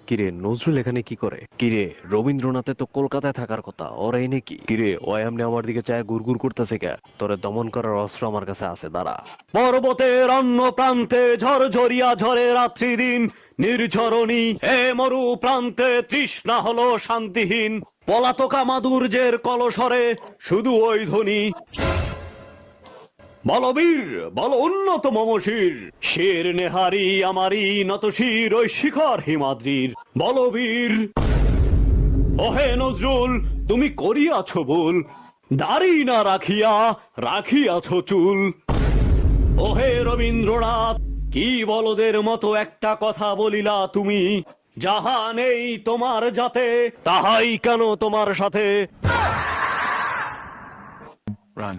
কিরে নজরুল এখানে কি করে? কিরে রবীন্দ্রনাথে তো কলকাতায় থাকার কথা, ওরা এনে কি? কিরে ও এমনি আমার দিকে চায় গুড়গুড় করতেছে কে? তোরে দমন করার অস্ত্র আমার কাছে আছে, দাঁড়া। পর্বতের অন্য প্রান্তে ঝরঝরিয়া ঝরে রাত্রি দিন নির্ঝরণী, এ মরু প্রান্তে তৃষ্ণা হলো শান্তিহীন। পলাতকা মাধুর্যের কলস্বরে শুধু ওই ধ্বনি, বলবীর বল উন্নত মমশির, শের নেহারি আমারি নত শির ওই শিখর হিমাদ্রির। বলবীর ওহে নজরুল, তুমি করিয়াছ ভুল, দাড়ি না রাখিয়া রাখিয়াছ চুল। ওহে রবীন্দ্রনাথ, কি বলদের মতো একটা কথা বলিলা তুমি, যাহা নেই তোমার যাতে তাহাই কেন তোমার সাথে। Run.